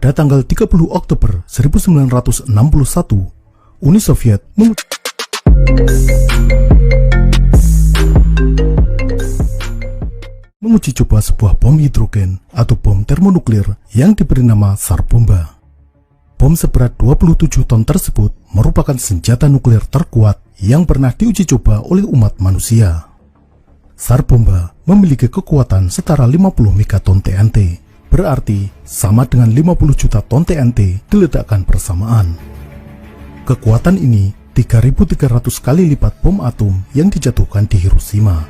Pada tanggal 30 Oktober 1961, Uni Soviet menguji coba sebuah bom hidrogen atau bom termonuklir yang diberi nama Tsar Bomba. Bom seberat 27 ton tersebut merupakan senjata nuklir terkuat yang pernah diuji coba oleh umat manusia. Tsar Bomba memiliki kekuatan setara 50 megaton TNT, berarti sama dengan 50 juta ton TNT diledakkan bersamaan. Kekuatan ini 3.300 kali lipat bom atom yang dijatuhkan di Hiroshima.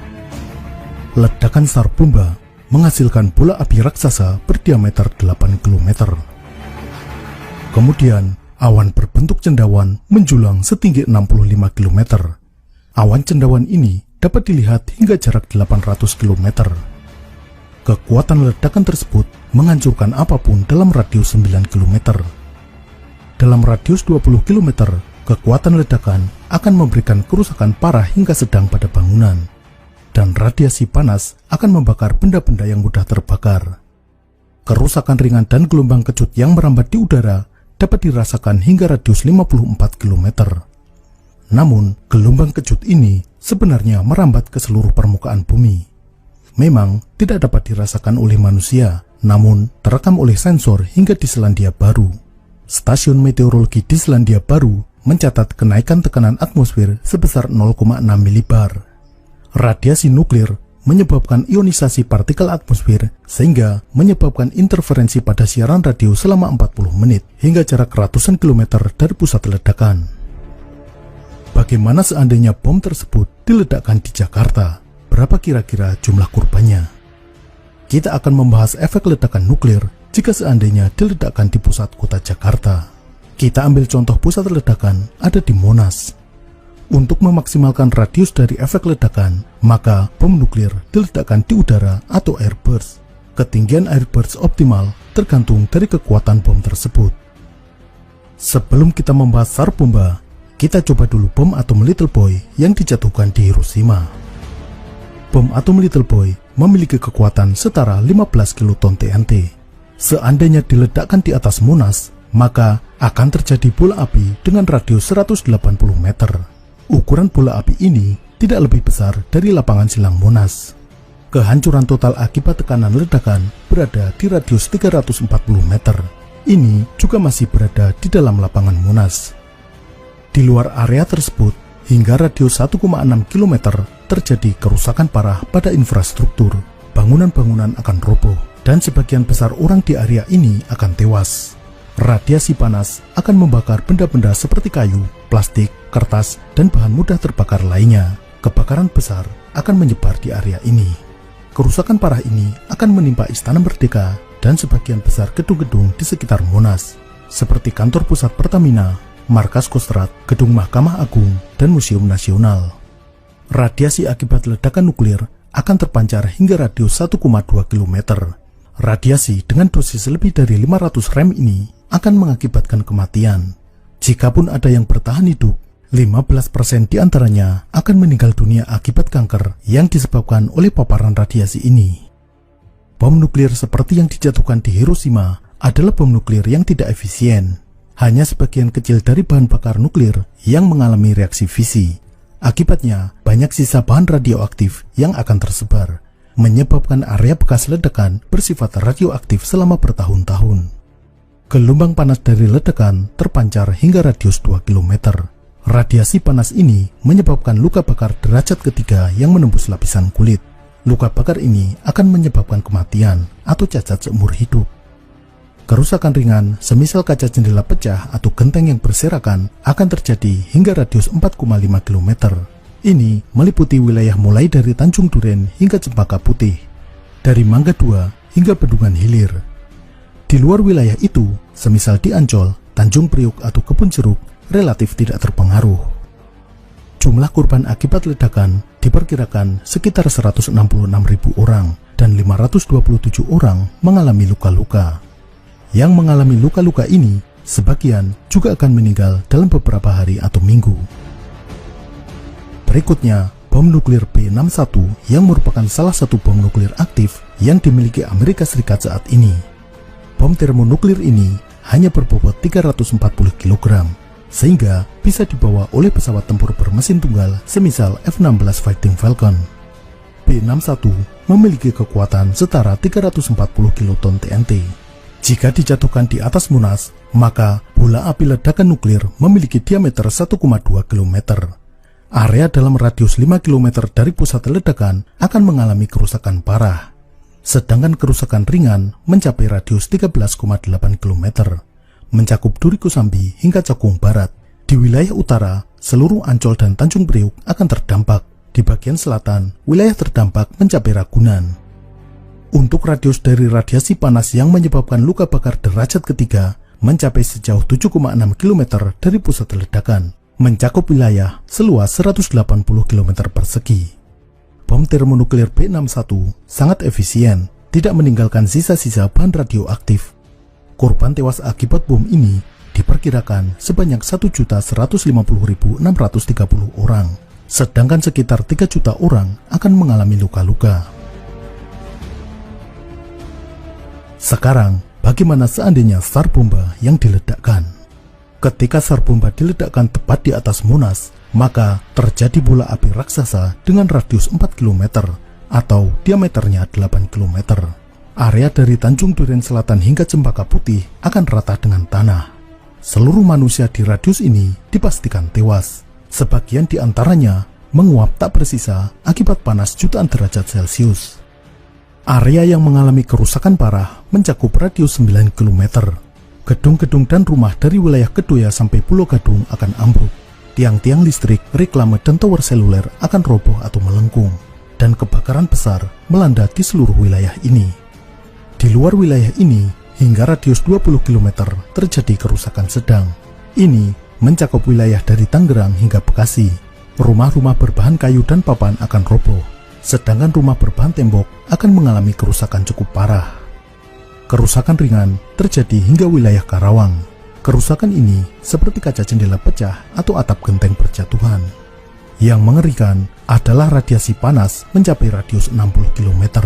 Ledakan Tsar Bomba menghasilkan bola api raksasa berdiameter 8 km. Kemudian, awan berbentuk cendawan menjulang setinggi 65 km. Awan cendawan ini dapat dilihat hingga jarak 800 km. Kekuatan ledakan tersebut menghancurkan apapun dalam radius 9 km. Dalam radius 20 km, kekuatan ledakan akan memberikan kerusakan parah hingga sedang pada bangunan. Dan radiasi panas akan membakar benda-benda yang mudah terbakar. Kerusakan ringan dan gelombang kejut yang merambat di udara dapat dirasakan hingga radius 54 km. Namun, gelombang kejut ini sebenarnya merambat ke seluruh permukaan bumi. Memang tidak dapat dirasakan oleh manusia, namun terekam oleh sensor hingga di Selandia Baru. Stasiun meteorologi di Selandia Baru mencatat kenaikan tekanan atmosfer sebesar 0,6 milibar. Radiasi nuklir menyebabkan ionisasi partikel atmosfer sehingga menyebabkan interferensi pada siaran radio selama 40 menit hingga jarak ratusan kilometer dari pusat ledakan. Bagaimana seandainya bom tersebut diledakkan di Jakarta? Berapa kira-kira jumlah korbannya? Kita akan membahas efek ledakan nuklir jika seandainya diledakkan di pusat kota Jakarta. Kita ambil contoh pusat ledakan ada di Monas. Untuk memaksimalkan radius dari efek ledakan, maka bom nuklir diledakkan di udara atau airburst. Ketinggian airburst optimal tergantung dari kekuatan bom tersebut. Sebelum kita membahas Tsar Bomba, kita coba dulu bom atom Little Boy yang dijatuhkan di Hiroshima. Bom atom Little Boy memiliki kekuatan setara 15 kiloton TNT. Seandainya diledakkan di atas Monas, maka akan terjadi bola api dengan radius 180 meter. Ukuran bola api ini tidak lebih besar dari lapangan silang Monas. Kehancuran total akibat tekanan ledakan berada di radius 340 meter. Ini juga masih berada di dalam lapangan Monas. Di luar area tersebut, hingga radius 1,6 km terjadi kerusakan parah pada infrastruktur. Bangunan-bangunan akan roboh dan sebagian besar orang di area ini akan tewas. Radiasi panas akan membakar benda-benda seperti kayu, plastik, kertas, dan bahan mudah terbakar lainnya. Kebakaran besar akan menyebar di area ini. Kerusakan parah ini akan menimpa Istana Merdeka dan sebagian besar gedung-gedung di sekitar Monas, seperti kantor pusat Pertamina, markas Kostrad, gedung Mahkamah Agung, dan Museum Nasional. Radiasi akibat ledakan nuklir akan terpancar hingga radius 1,2 km. Radiasi dengan dosis lebih dari 500 rem ini akan mengakibatkan kematian. Jikapun ada yang bertahan hidup, 15% diantaranya akan meninggal dunia akibat kanker yang disebabkan oleh paparan radiasi ini. Bom nuklir seperti yang dijatuhkan di Hiroshima adalah bom nuklir yang tidak efisien. Hanya sebagian kecil dari bahan bakar nuklir yang mengalami reaksi fisi. Akibatnya, banyak sisa bahan radioaktif yang akan tersebar, menyebabkan area bekas ledakan bersifat radioaktif selama bertahun-tahun. Gelombang panas dari ledakan terpancar hingga radius 2 km. Radiasi panas ini menyebabkan luka bakar derajat ketiga yang menembus lapisan kulit. Luka bakar ini akan menyebabkan kematian atau cacat seumur hidup. Kerusakan ringan, semisal kaca jendela pecah atau genteng yang berserakan, akan terjadi hingga radius 4,5 km. Ini meliputi wilayah mulai dari Tanjung Duren hingga Cempaka Putih, dari Mangga II hingga Bendungan Hilir. Di luar wilayah itu, semisal di Ancol, Tanjung Priuk atau Kebun Jeruk, relatif tidak terpengaruh. Jumlah korban akibat ledakan diperkirakan sekitar 166.000 orang dan 527 orang mengalami luka-luka. Yang mengalami luka-luka ini, sebagian juga akan meninggal dalam beberapa hari atau minggu. Berikutnya, bom nuklir B61 yang merupakan salah satu bom nuklir aktif yang dimiliki Amerika Serikat saat ini. Bom termonuklir ini hanya berbobot 340 kg, sehingga bisa dibawa oleh pesawat tempur bermesin tunggal semisal F-16 Fighting Falcon. B-61 memiliki kekuatan setara 340 kiloton TNT. Jika dijatuhkan di atas Monas, maka bola api ledakan nuklir memiliki diameter 1,2 km. Area dalam radius 5 km dari pusat ledakan akan mengalami kerusakan parah. Sedangkan kerusakan ringan mencapai radius 13,8 km, mencakup Duri Kosambi hingga Cakung Barat. Di wilayah utara, seluruh Ancol dan Tanjung Priuk akan terdampak. Di bagian selatan, wilayah terdampak mencapai Ragunan. Untuk radius dari radiasi panas yang menyebabkan luka bakar derajat ketiga mencapai sejauh 7,6 km dari pusat ledakan, mencakup wilayah seluas 180 km persegi. Bom termonuklir B-61 sangat efisien, tidak meninggalkan sisa-sisa bahan radioaktif. Korban tewas akibat bom ini diperkirakan sebanyak 1.150.630 orang, sedangkan sekitar 3 juta orang akan mengalami luka-luka. Sekarang, bagaimana seandainya SAR bomba yang diledakkan? Ketika SAR bomba diledakkan tepat di atas Monas, maka terjadi bola api raksasa dengan radius 4 km atau diameternya 8 km. Area dari Tanjung Duren Selatan hingga Cempaka Putih akan rata dengan tanah. Seluruh manusia di radius ini dipastikan tewas. Sebagian di antaranya menguap tak bersisa akibat panas jutaan derajat Celcius. Area yang mengalami kerusakan parah mencakup radius 9 km. Gedung-gedung dan rumah dari wilayah Kedoya sampai Pulau Gadung akan ambruk. Tiang-tiang listrik, reklame, dan tower seluler akan roboh atau melengkung, dan kebakaran besar melanda di seluruh wilayah ini. Di luar wilayah ini, hingga radius 20 km terjadi kerusakan sedang. Ini mencakup wilayah dari Tangerang hingga Bekasi. Rumah-rumah berbahan kayu dan papan akan roboh, sedangkan rumah berbahan tembok akan mengalami kerusakan cukup parah. Kerusakan ringan terjadi hingga wilayah Karawang. Kerusakan ini seperti kaca jendela pecah atau atap genteng berjatuhan. Yang mengerikan adalah radiasi panas mencapai radius 60 km.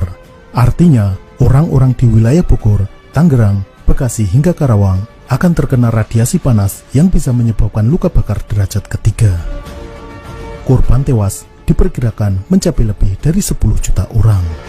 Artinya, orang-orang di wilayah Bogor, Tangerang, Bekasi hingga Karawang akan terkena radiasi panas yang bisa menyebabkan luka bakar derajat ketiga. Korban tewas diperkirakan mencapai lebih dari 10 juta orang.